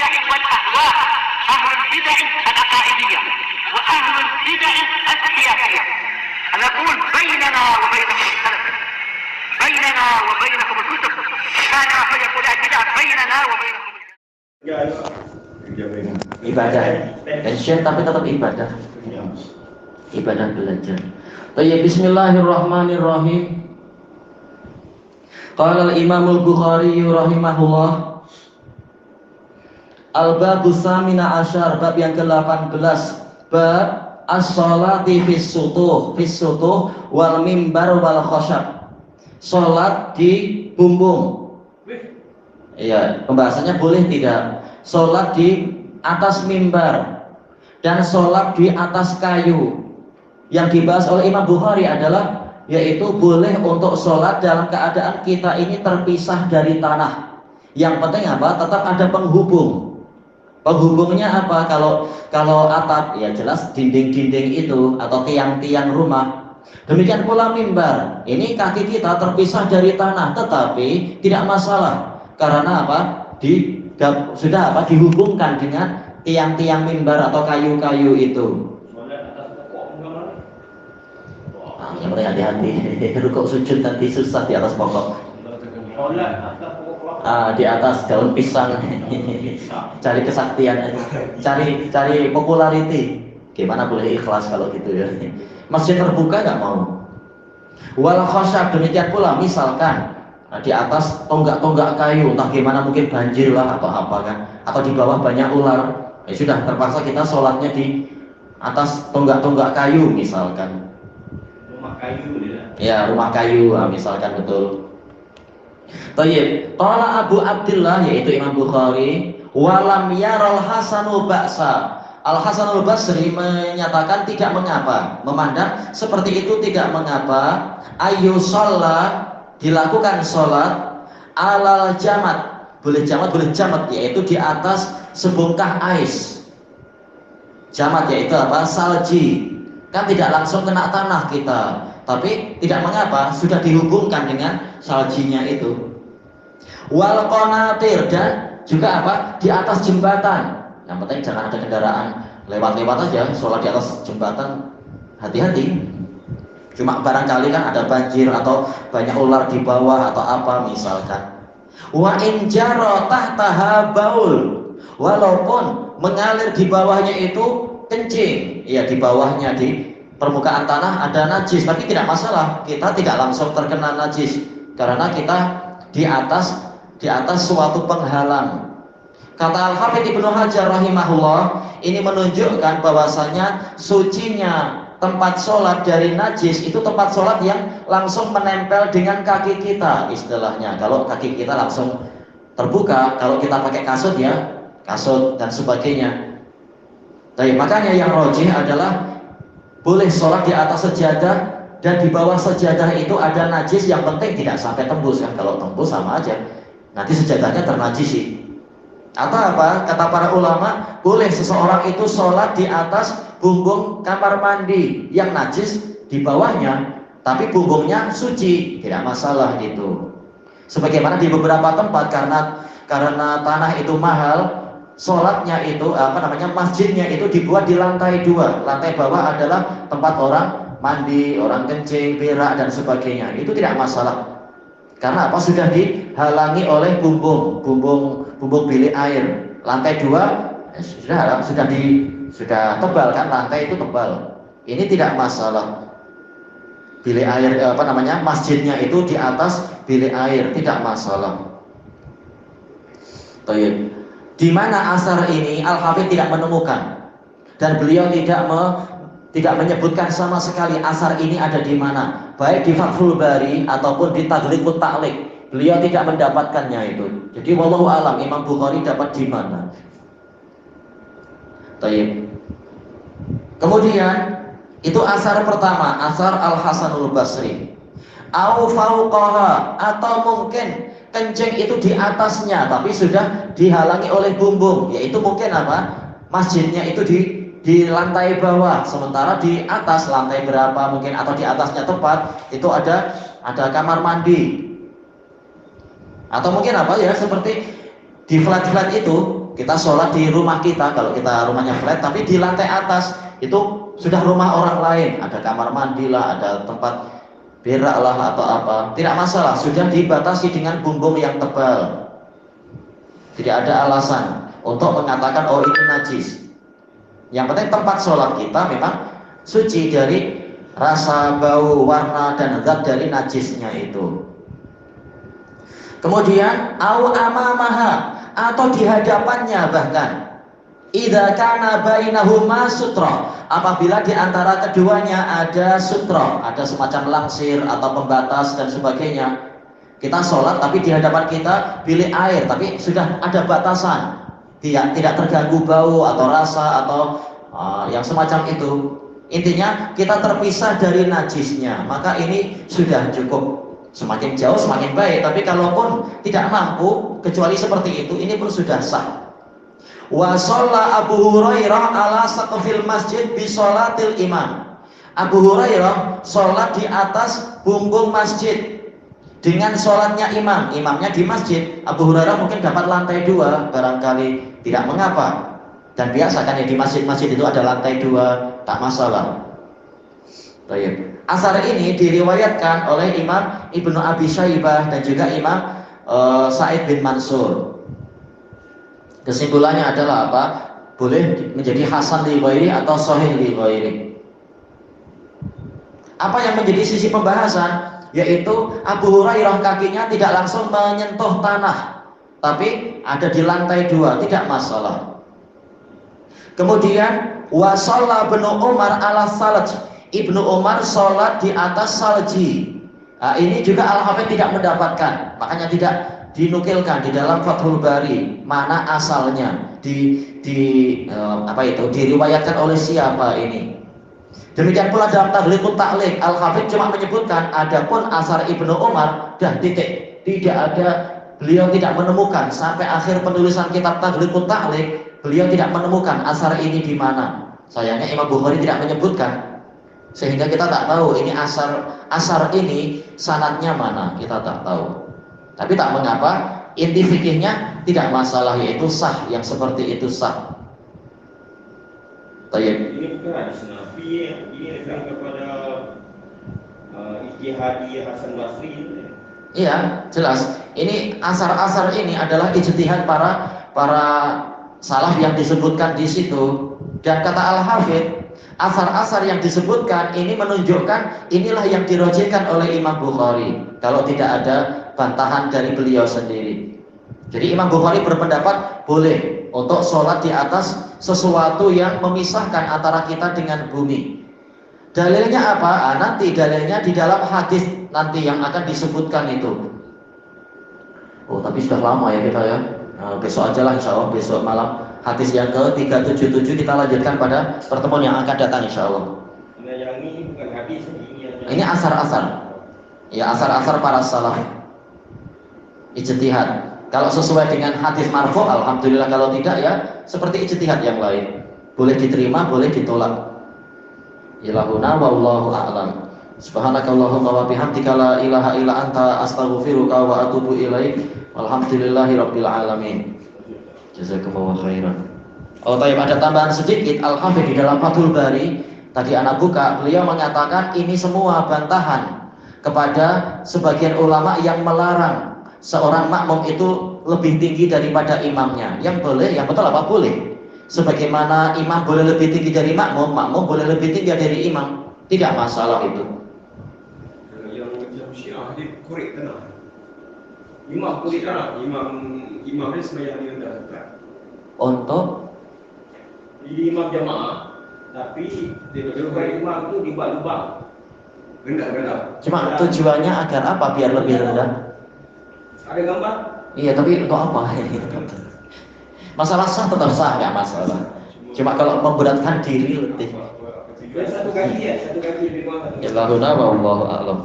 البدع والأهواء، أهل البدع العقائدية وأهل البدع السياسية. نقول بيننا وبينكم السلف، بيننا وبينكم الكتب، كان فيقول البدع بيننا وبينكم ibadah action tapi tetap ibadah belajar. Baik, bismillahirrahmanirrahim. Qala al-Imam al-Bukhari rahimahullah, al-babu tsamina asyar, bab yang ke-18, bab as-sholati fis sutuh wal mimbar wal khosyab. Salat di bumbung. Iya, pembahasannya boleh tidak salat di atas mimbar dan salat di atas kayu. Yang dibahas oleh Imam Bukhari adalah yaitu boleh untuk sholat dalam keadaan kita ini terpisah dari tanah. Yang penting apa? Tetap ada penghubung. Penghubungnya apa? Kalau atap ya jelas dinding-dinding itu atau tiang-tiang rumah. Demikian pula mimbar. Ini kaki kita terpisah dari tanah, tetapi tidak masalah. Karena apa? Sudah dihubungkan dengan tiang-tiang mimbar atau kayu-kayu itu. Yang penting hati-hati, rukuk sujud nanti susah di atas pokok. Di atas daun pisang. Cari kesaktian, cari popularity. Gimana boleh ikhlas kalau gitu ya? Masjid terbuka nggak mau. Wal khosyab, demikian pula misalkan di atas tonggak-tonggak kayu, entah gimana mungkin banjir lah atau apa kan, atau di bawah banyak ular, ya sudah terpaksa kita sholatnya di atas tonggak-tonggak kayu misalkan. Rumah kayu misalkan, betul. Tayyib, qala Abu Abdillah, yaitu Imam Bukhari, walam yaral Hasanu ba'sa. Al-Hasan al-Basri menyatakan tidak mengapa, memandang seperti itu tidak mengapa, ayu sholat, dilakukan sholat alal jamat, boleh jamat, yaitu di atas sebongkah ais. Jamat yaitu apa? Salji. Kan tidak langsung kena tanah kita, tapi tidak mengapa, sudah dihubungkan dengan saljinya itu. Wal qanatir, dan juga apa? Di atas jembatan. Yang penting jangan ada kendaraan lewat-lewat aja, sholat di atas jembatan, hati-hati. Cuma barangkali kan ada banjir atau banyak ular di bawah atau apa misalkan. Wa in jara tahtaha baul, walaupun mengalir di bawahnya itu kencing, ya di bawahnya di permukaan tanah ada najis, tapi tidak masalah, kita tidak langsung terkena najis karena kita di atas suatu penghalang. Kata Al-Hafidz Ibnu Hajar rahimahullah, ini menunjukkan bahwasanya sucinya tempat sholat dari najis itu tempat sholat yang langsung menempel dengan kaki kita istilahnya. Kalau kaki kita langsung terbuka, kalau kita pakai kasut ya kasut dan sebagainya. Tapi makanya yang rajih adalah boleh sholat di atas sejadah dan di bawah sejadah itu ada najis, yang penting tidak sampai tembus kan. Kalau tembus sama aja, nanti sejadahnya ternajisi. Atau apa? Kata para ulama, boleh seseorang itu sholat di atas bumbung kamar mandi yang najis di bawahnya, tapi bumbungnya suci, tidak masalah itu. Sebagaimana di beberapa tempat karena tanah itu mahal, sholatnya itu masjidnya itu dibuat di lantai 2. Lantai bawah adalah tempat orang mandi, orang kencing, berak dan sebagainya. Itu tidak masalah. Karena apa? Sudah dihalangi oleh bumbung bilik air. Lantai 2 sudah tebal kan, lantai itu tebal. Ini tidak masalah. Bilik air masjidnya itu di atas bilik air, tidak masalah. Baik. Di mana asar ini Al-Hafidz tidak menemukan, dan beliau tidak menyebutkan sama sekali asar ini ada di mana, baik di Fathul Bari ataupun di Taghliqut Ta'liq. Beliau tidak mendapatkannya itu. Jadi wallahu alam Imam Bukhari dapat di mana. Baik. Kemudian itu asar pertama, asar Al-Hasanul Basri. Au fauqaha, atau mungkin kencing itu di atasnya tapi sudah dihalangi oleh bumbung, yaitu mungkin apa? Masjidnya itu di lantai bawah, sementara di atas lantai berapa mungkin atau di atasnya tepat itu ada kamar mandi. Atau mungkin apa ya, seperti di flat-flat itu kita sholat di rumah kita, kalau kita rumahnya flat, tapi di lantai atas itu sudah rumah orang lain, ada kamar mandi lah, ada tempat berak lah atau apa, tidak masalah, sudah dibatasi dengan bumbung yang tebal. Tidak ada alasan untuk mengatakan oh itu najis. Yang penting tempat sholat kita memang suci dari rasa, bau, warna, dan zat dari najisnya itu. Kemudian au amamaha, atau di hadapannya bahkan. Idza kana bainahuma sutra, apabila di antara keduanya ada sutra, ada semacam langsir atau pembatas dan sebagainya. Kita sholat tapi di hadapan kita bilik air, tapi sudah ada batasan, tidak terganggu bau atau rasa atau yang semacam itu. Intinya kita terpisah dari najisnya, maka ini sudah cukup. Semakin jauh semakin baik, tapi kalaupun tidak mampu kecuali seperti itu, ini pun sudah sah. Wa shalla Abu Hurairah ala saqfil masjid bi sholatil imam. Abu Hurairah sholat di atas bumbung masjid dengan sholatnya imam. Imamnya di masjid, Abu Hurairah mungkin dapat lantai 2, barangkali tidak mengapa. Dan biasa kan ya di masjid-masjid itu ada lantai 2, tak masalah. Baik. Asar ini diriwayatkan oleh Imam Ibnu Abi Syaibah dan juga Imam Sa'id bin Mansur. Kesimpulannya adalah apa? Boleh menjadi hasan li ghairi atau sahih li ghairi. Apa yang menjadi sisi pembahasan? Yaitu Abu Hurairah kakinya tidak langsung menyentuh tanah, tapi ada di lantai 2, tidak masalah. Kemudian wa shalla Ibnu Umar ala salaj. Ibnu Umar sholat di atas salji. Nah, ini juga Al-Hafidz tidak mendapatkan, makanya tidak dinukilkan di dalam Fathul Bari mana asalnya, diriwayatkan oleh siapa ini. Demikian pula dalam Taghliqut Ta'liq, Al-Hafidz cuma menyebutkan adapun asar Ibnu Umar dah titik, tidak ada, beliau tidak menemukan sampai akhir penulisan kitab Taghliqut Ta'liq, beliau tidak menemukan asar ini di mana. Sayangnya Imam Bukhari tidak menyebutkan, sehingga kita tak tahu ini asar ini sanadnya mana, kita tak tahu. Tapi tak mengapa, inti fikihnya tidak masalah, yaitu sah, yang seperti itu sah. Tayyib. Ini bukan hadis Nabi, ini referensi kepada ijtihadi Hasan Basri. Iya, jelas. Ini asar-asar ini adalah ijtihad para salaf yang disebutkan di situ. Dan kata Al-Hafidz, asar-asar yang disebutkan ini menunjukkan inilah yang dirojihkan oleh Imam Bukhari, kalau tidak ada bantahan dari beliau sendiri. Jadi Imam Bukhari berpendapat boleh untuk sholat di atas sesuatu yang memisahkan antara kita dengan bumi. Dalilnya apa? Nanti dalilnya di dalam hadis nanti yang akan disebutkan itu. Oh, tapi sudah lama ya kita ya. Besok aja lah, insya Allah besok malam. Hadis yang ke-377 kita lanjutkan pada pertemuan yang akan datang insya Allah. Yang ini bukan hadis, ini asar-asar. Ya, asar-asar para salaf. Ijtihad. Kalau sesuai dengan hadis marfu', alhamdulillah, kalau tidak ya seperti ijtihad yang lain. Boleh diterima, boleh ditolak. Ilahuna wallahu a'lam. Subhanakallahumma wa bihamdika la ilaha illa anta astaghfiruka wa atubu ilaik. Walhamdulillahi rabbil alamin. Jazakumullah khairan. Oh, tayyib, ada tambahan sedikit. Al-Hafidz di dalam Fathul Bari tadi anak buka, beliau mengatakan ini semua bantahan kepada sebagian ulama yang melarang seorang makmum itu lebih tinggi daripada imamnya. Yang boleh, yang betul apa? Boleh. Sebagaimana imam boleh lebih tinggi dari makmum, makmum boleh lebih tinggi dari imam. Tidak masalah itu. Yang macam Syiah dia korek tanah. Imam korek tanah, imam dia sembahyang di rendah. Untuk jadi imam jamaah, tapi dia imam tu di lubang rendah. Cuma tujuannya agar apa? Biar lebih rendah. Ada gambar? Iya, tapi untuk apa? Masalah sah tetap sah, nggak masalah. Cuma kalau memberatkan diri lebih. Satu kaki lebih kurang. Ya, wallahu a'lam.